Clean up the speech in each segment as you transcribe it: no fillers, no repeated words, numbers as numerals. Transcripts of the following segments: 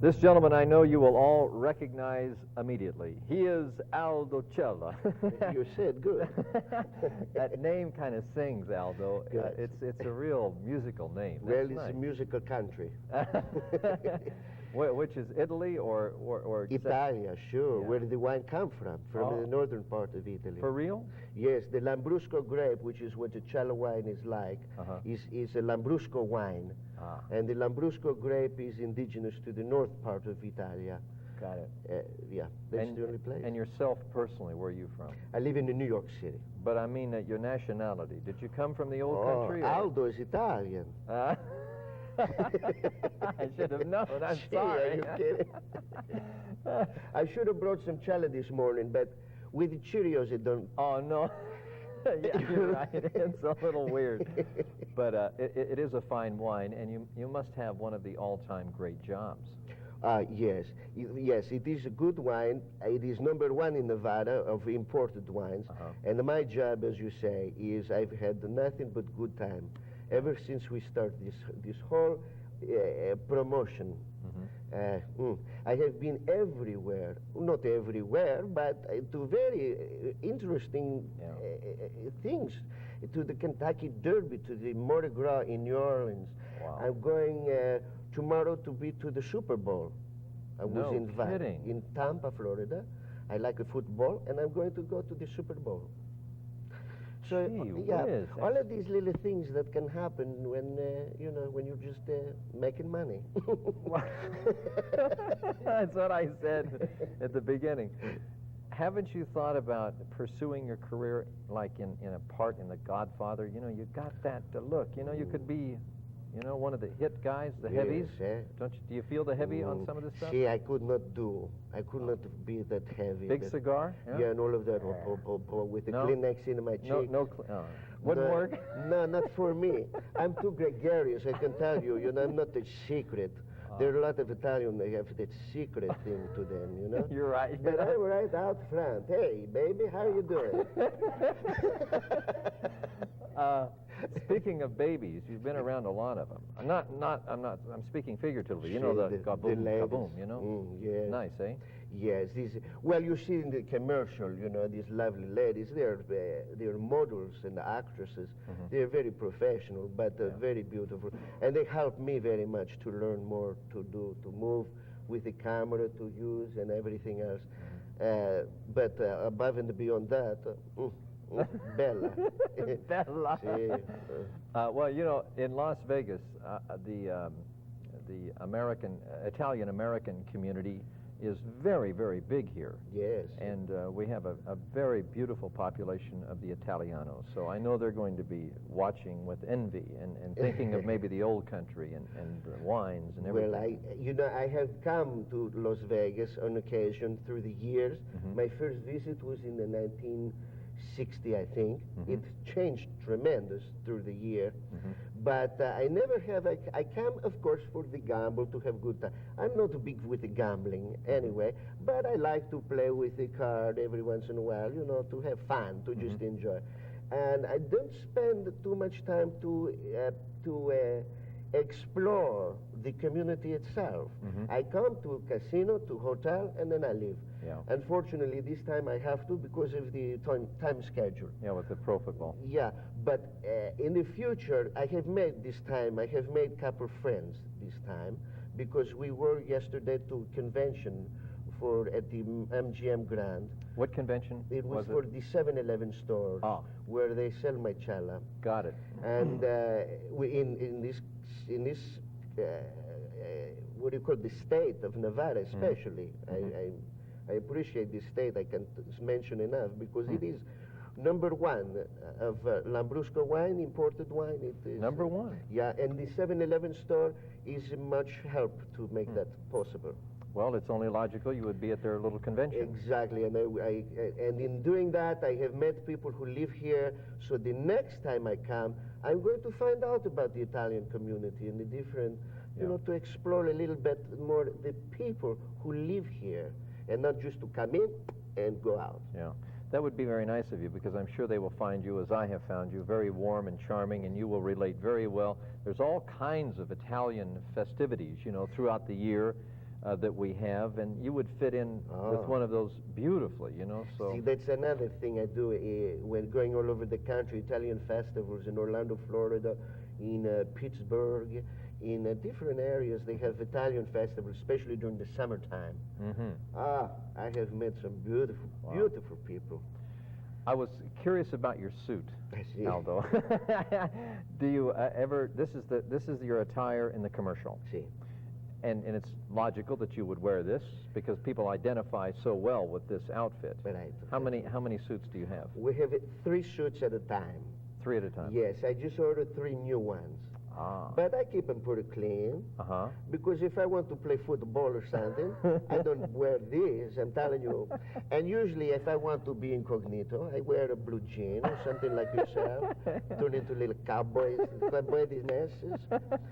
This gentleman I know you will all recognize immediately. He is Aldo Cella. You said good. That name kind of sings, Aldo. Yes. It's a real musical name. Well, That's it's nice. a musical country. Which is Italy or Italia, sure. Yeah. Where did the wine come from? From Oh. the northern part of Italy. For real? Yes, the Lambrusco grape, which is what the Cella wine is like, is a Lambrusco wine. Ah, And the Lambrusco grape is indigenous to the north part of Italia. got it. Yeah, that's the only place. And yourself personally, where are you from? I live in New York City. But I mean your nationality. Did you come from the old country? or- Aldo is Italian. I should have known. I'm Gee, sorry. Are you kidding? I should have brought some Cella this morning, but with the Cheerios it don't. Oh, no. Yeah, you're right. It's a little weird. But it is a fine wine, and you must have one of the all-time great jobs. Yes, yes, it is a good wine. It is number one in Nevada of imported wines. And my job, as you say, is I've had nothing but good time ever since we started this whole promotion. I have been everywhere, not everywhere, but to very interesting things, to the Kentucky Derby, to the Mardi Gras in New Orleans. Wow. I'm going tomorrow to be to the Super Bowl. I was invited in Tampa, Florida. I like football, and I'm going to go to the Super Bowl. So Gee yeah, whiz. all of these little things that can happen when when you're just making money. That's what I said at the beginning. Haven't you thought about pursuing your career like in a part in The Godfather? You know, you got that look. You know, you could be, one of the hit guys, the heavies. Don't you? Do you feel the heavy on some of this stuff? See, I could not be that heavy. Big cigar? Yeah, and all of that with the Kleenex in my cheek. Wouldn't work? No, not for me. I'm too gregarious, I can tell you. I'm not a secret. There are a lot of Italians, they have that secret thing to them, You're right. But I'm right out front. Hey, baby, how you doing? Speaking of babies, you've been around a lot of them. I'm speaking figuratively. You know the kaboom, kaboom, Yes. Nice, eh? Yes. Well, you see in the commercial, these lovely ladies, they're models and actresses. They're very professional, but very beautiful. And they help me very much to learn more to move with the camera, to use and everything else. But above and beyond that, Bella. Bella. Well, in Las Vegas, the Italian-American community is very, very big here. Yes. And we have a very beautiful population of the Italianos. So I know they're going to be watching with envy and thinking of maybe the old country and the wines and everything. Well, I have come to Las Vegas on occasion through the years. My first visit was in the 1960, I think. It changed tremendous through the year. But I never have, I come, of course, for the gamble, to have good time. I'm not big with the gambling anyway, but I like to play with the card every once in a while, to have fun, to just enjoy. And I don't spend too much time to explore the community itself. I come to a casino, to hotel, and then I leave. Yeah. Unfortunately, this time I have to because of the time schedule. Yeah, with the pro football. Yeah, but in the future, I have made a couple friends this time, because we were yesterday to convention at the MGM Grand. What convention It was for the 7-Eleven store where they sell my Cella. Got it. And in this what do you call the state of Nevada, especially. I appreciate this state. I can't mention enough because it is number one of Lambrusco wine, imported wine. It is number one. Yeah, and the 7-Eleven store is much help to make that possible. Well, it's only logical you would be at their little convention. Exactly, and and in doing that, I have met people who live here. So the next time I come, I'm going to find out about the Italian community and the different, to explore a little bit more the people who live here, and not just to come in and go out. Yeah. That would be very nice of you, because I'm sure they will find you, as I have found you, very warm and charming, and you will relate very well. There's all kinds of Italian festivities, throughout the year. that we have, and you would fit in with one of those beautifully, you know. So see, that's another thing I do when going all over the country, Italian festivals in Orlando, Florida, in Pittsburgh, in different areas. They have Italian festivals, especially during the summertime. I have met some beautiful, beautiful people. I was curious about your suit, I see. Aldo. Do you ever? This is your attire in the commercial. See. And it's logical that you would wear this because people identify so well with this outfit. Right. How many suits do you have? We have 3 suits at a time. 3 at a time? Yes, I just ordered 3 new ones. But I keep them pretty clean. Because if I want to play football or something, I don't wear this, I'm telling you. And usually if I want to be incognito, I wear a blue jean or something like yourself, turn into little cowboys, messes.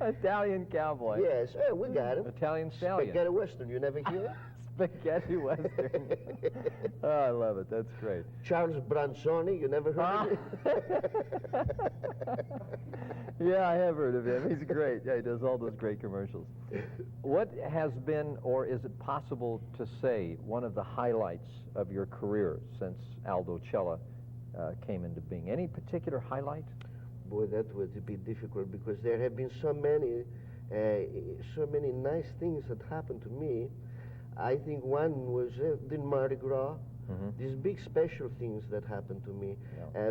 Italian cowboy. Yes, we got him. Italian stallion. Spaghetti Western, you never hear? Spaghetti Western. Oh, I love it. That's great. Charles Bronzoni, you never heard of him? Yeah, I have heard of him. He's great. Yeah, he does all those great commercials. What has been, or is it possible to say, one of the highlights of your career since Aldo Cella came into being? Any particular highlight? Boy, that would be difficult because there have been so many nice things that happened to me. I think one was the Mardi Gras. These big special things that happened to me.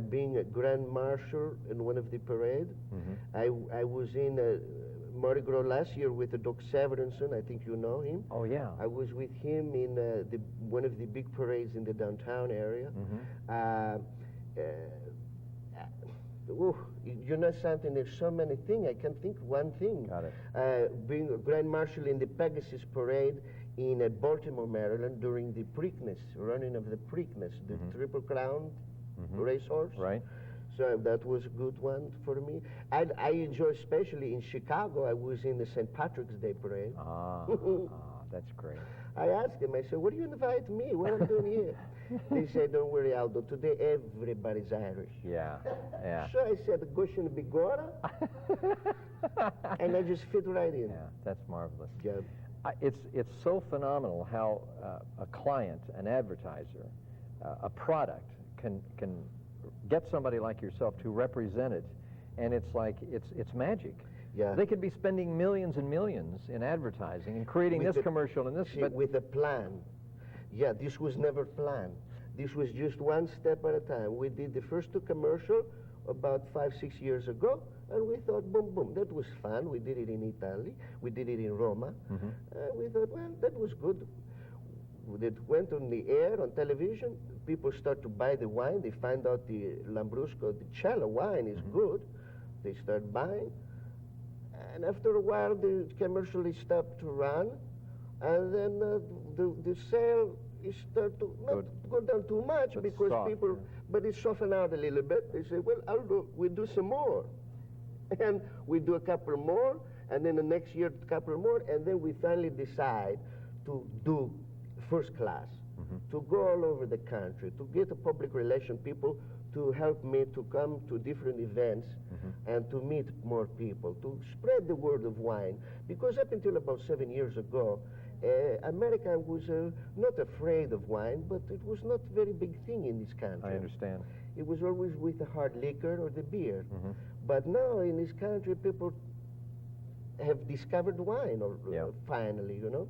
Being a Grand Marshal in one of the parade. I was in Mardi Gras last year with Doc Severinsen. I think you know him. Oh, yeah. I was with him in one of the big parades in the downtown area. You know something, there's so many things. I can't think one thing. Got it. Being a Grand Marshal in the Pegasus Parade in Baltimore, Maryland, during the Preakness, running of the Preakness, the Triple Crown racehorse. Right. So that was a good one for me. And I enjoy, especially in Chicago, I was in the St. Patrick's Day Parade. That's great. I asked him, I said, what do you invite me? What am I doing here? They said, don't worry, Aldo, today everybody's Irish. Yeah, yeah. So I said, Goshen Bigora, and I just fit right in. Yeah, that's marvelous. Yeah. It's so phenomenal how a client, an advertiser, a product can get somebody like yourself to represent it, and it's like it's magic. Yeah. They could be spending millions and millions in advertising and creating this commercial and this. But with a plan. Yeah, this was never planned. This was just one step at a time. We did the first 2 commercials about 5-6 years ago, and we thought, boom, boom, that was fun. We did it in Italy. We did it in Roma. We thought, well, that was good. It went on the air, on television. People start to buy the wine. They find out the Lambrusco, the Cella wine is good. They start buying. And after a while, the commercial is stopped to run, and then the sale is start to not go down too much but because soft, people, but it softened out a little bit. They say, well, Aldo, we do some more. And we do a couple more, and then the next year a couple more, and then we finally decide to do first class, to go all over the country, to get the public relation people to help me to come to different events and to meet more people, to spread the word of wine. Because up until about 7 years ago, America was not afraid of wine, but it was not a very big thing in this country. I understand. It was always with the hard liquor or the beer. But now in this country, people have discovered wine, finally, you know.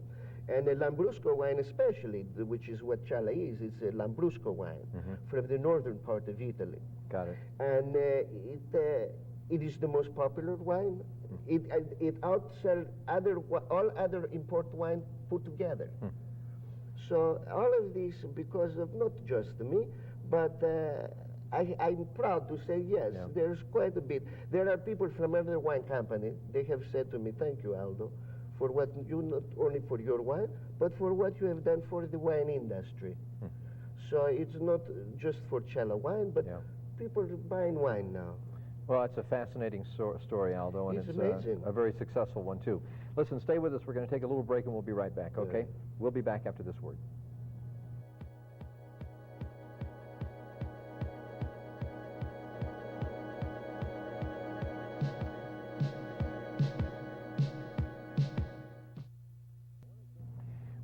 And the Lambrusco wine especially, which is what Cella is, it's a Lambrusco wine from the northern part of Italy. Got it. And it is the most popular wine. It outsells all other import wine put together. So all of this, because of not just me, but I'm proud to say yes, there's quite a bit. There are people from other wine companies, they have said to me, thank you, Aldo, for what you, not only for your wine, but for what you have done for the wine industry. So it's not just for Cella wine, but people are buying wine now. Well, it's a fascinating story, Aldo, and It's it's amazing. A very successful one, too. Listen, stay with us. We're going to take a little break, and we'll be right back, okay? Yeah. We'll be back after this word.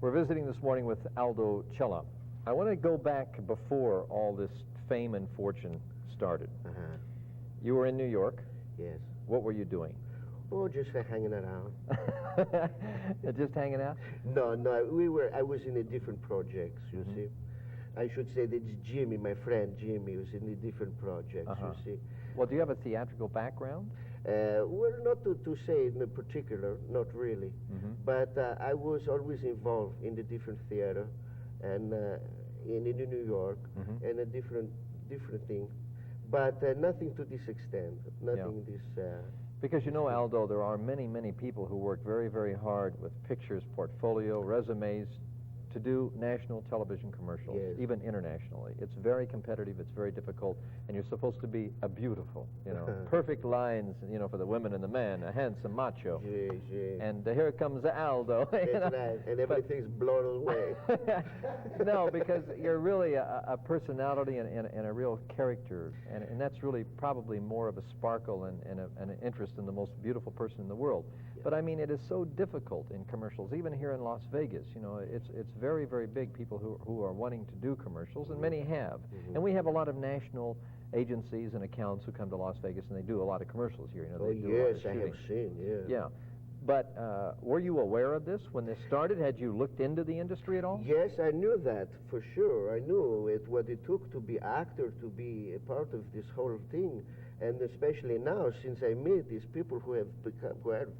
We're visiting this morning with Aldo Cella. I want to go back before all this fame and fortune started. Uh-huh. You were in New York. Yes. What were you doing? Oh, just hanging around. Just hanging out? No, I was in a different projects, you see. I should say that Jimmy, my friend Jimmy, was in a different projects, you see. Well, do you have a theatrical background? Well, not to say in particular, not really. But I was always involved in the different theater and in New York and a different thing. But nothing to this extent, nothing this... Because you know, Aldo, there are many, many people who work very, very hard with pictures, portfolio, resumes, to do national television commercials, even internationally. It's very competitive, it's very difficult, and you're supposed to be a beautiful, perfect lines, for the women and the men, a handsome macho. And here comes Aldo. That's right, and everything's blown away. No, because you're really a personality and a real character, and that's really probably more of a sparkle and an interest in the most beautiful person in the world. But I mean, it is so difficult in commercials, even here in Las Vegas. It's very, very big, people who are wanting to do commercials, and many have. And we have a lot of national agencies and accounts who come to Las Vegas, and they do a lot of commercials here. Oh, yes, I have seen, Yeah. But were you aware of this when this started? Had you looked into the industry at all? Yes, I knew that, for sure. I knew what it took to be actor, to be a part of this whole thing. And especially now, since I meet these people who are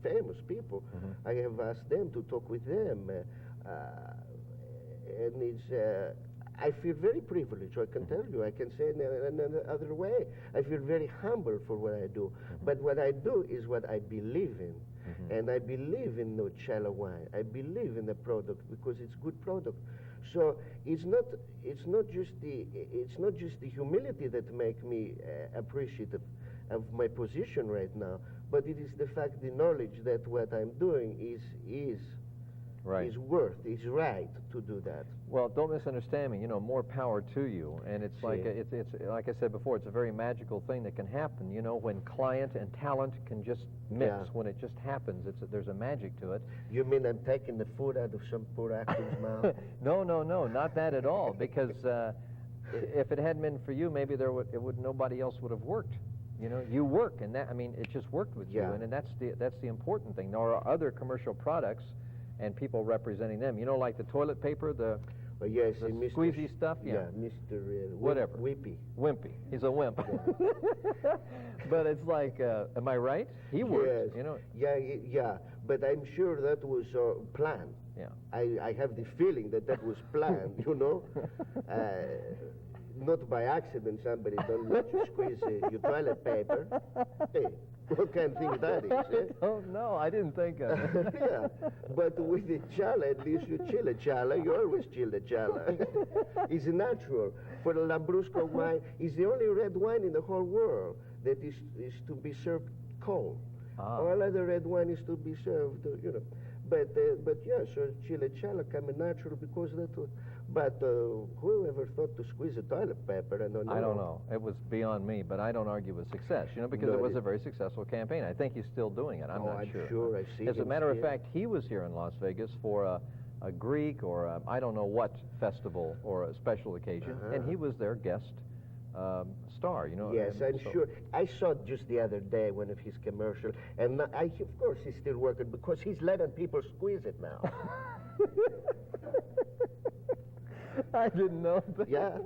famous people, I have asked them to talk with them. And it's, I feel very privileged, I can tell you. I can say in another way. I feel very humble for what I do. But what I do is what I believe in. And I believe in no Cella wine. I believe in the product because it's good product. So it's not just the humility that make me appreciative of my position right now, but it is the fact, the knowledge that what I'm doing is right to do that. Well, don't misunderstand me. More power to you. And it's like it's like I said before, it's a very magical thing that can happen. When client and talent can just mix, when it just happens, there's a magic to it. You mean I'm taking the food out of some poor actor's mouth? No, not that at all. Because if it hadn't been for you, maybe nobody else would have worked. You work, and it just worked with you, and that's the important thing. There are other commercial products, and people representing them. Like the toilet paper, the squeezy stuff. Yeah, Mr. Whatever. Wimpy. He's a wimp. But it's like, am I right? He works. Yeah. But I'm sure that was planned. Yeah. I have the feeling that was planned. Not by accident somebody don't let you squeeze your toilet paper. Hey, what kind of thing that is? Oh, no, I didn't think of it. Yeah, but with the Cella, at least you chill a Cella. You always chill a Cella. It's natural. For the Lambrusco wine, it's the only red wine in the whole world that is to be served cold. All other red wine is to be served, But yeah, so chile Cella come natural because that. But whoever thought to squeeze a toilet paper? I don't know. I don't know. It was beyond me, but I don't argue with success, because it was a very successful campaign. I think he's still doing it. I'm not sure. I'm sure. I see. As a matter of fact, he was here in Las Vegas for a Greek or I don't know what festival or a special occasion, and he was their guest star. Yes, I'm sure. I saw it just the other day, one of his commercials, and of course he's still working because he's letting people squeeze it now. I didn't know that. Yeah.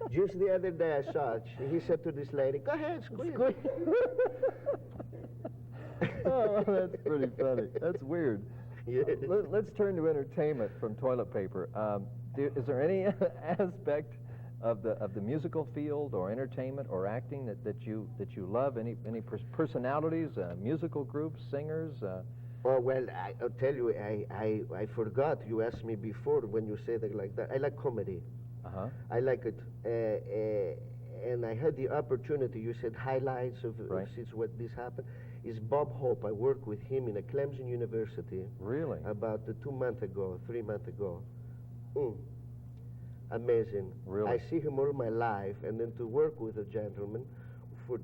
Just the other day I saw it. He said to this lady, "Go ahead, squeeze." Oh, that's pretty funny. That's weird. Yes. Let's turn to entertainment from toilet paper. Is there any aspect of the musical field or entertainment or acting that you love? Any personalities, musical groups, singers? Oh, well, I'll tell you, I forgot. You asked me before when you said it like that. I like comedy. I like it. And I had the opportunity, you said highlights of since what this happened, is Bob Hope. I worked with him in a Clemson University. Really? About 3 months ago. Amazing. Really? I see him all my life, and then to work with a gentleman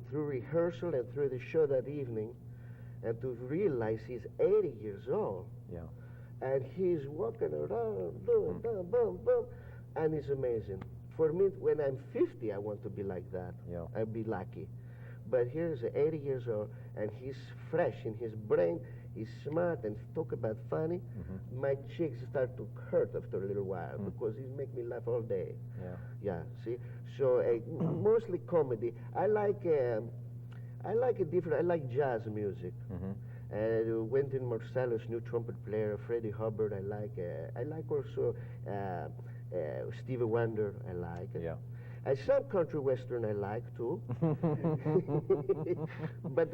through rehearsal and through the show that evening, and to realize he's 80 years old. Yeah. And he's walking around, doing boom, boom, boom, and it's amazing. For me, when I'm 50, I want to be like that. Yeah. I'll be lucky. But here's 80 years old, and he's fresh in his brain. He's smart and talk about funny. My cheeks start to hurt after a little while because he make me laugh all day. Yeah. Yeah. See. So mostly comedy. I like a different. I like jazz music. Wynton Marsalis, new trumpet player, Freddie Hubbard. I like also Stevie Wonder. I like. Yeah. Some country western I like too. but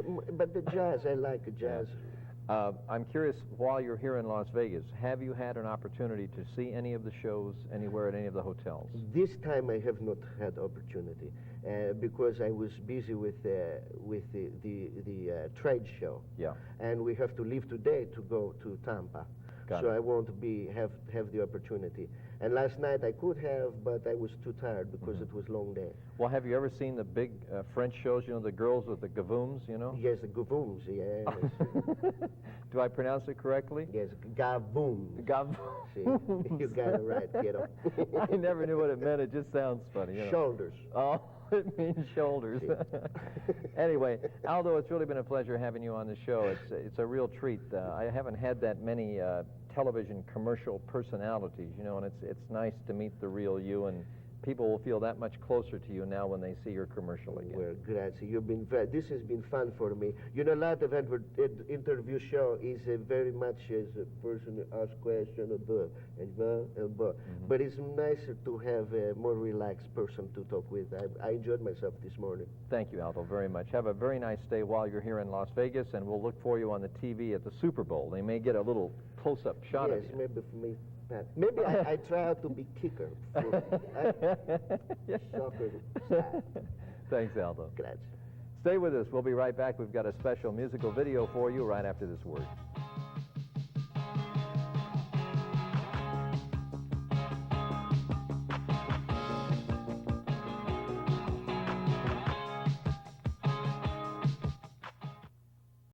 the jazz, I like jazz. I'm curious, while you're here in Las Vegas, have you had an opportunity to see any of the shows anywhere at any of the hotels? This time I have not had opportunity because I was busy with the trade show. Yeah. And we have to leave today to go to Tampa. So I won't have the opportunity. And last night I could have, but I was too tired because it was a long day. Well, have you ever seen the big French shows, you know, the girls with the gavoons, you know? Yes, the gavoons, yes. Do I pronounce it correctly? Yes, gavoons. Gavoons. See, you got it right, kiddo. I never knew what it meant. It just sounds funny. You know? Shoulders. Oh, it means shoulders. Anyway, Aldo, it's really been a pleasure having you on the show. It's a real treat. I haven't had that many television commercial personalities, you know, and it's nice to meet the real you, and people will feel that much closer to you now when they see your commercial again. Well, grazie. You've been this has been fun for me. You know, a lot of interview show is very much as a person asks questions, but it's nicer to have a more relaxed person to talk with. I enjoyed myself this morning. Thank you, Aldo, very much. Have a very nice day while you're here in Las Vegas, and we'll look for you on the TV at the Super Bowl. They may get a little close-up shot of you. Yes, maybe for me. Maybe I try out to be kicker. Soccer style. Thanks, Aldo. Grazie. Stay with us. We'll be right back. We've got a special musical video for you right after this word.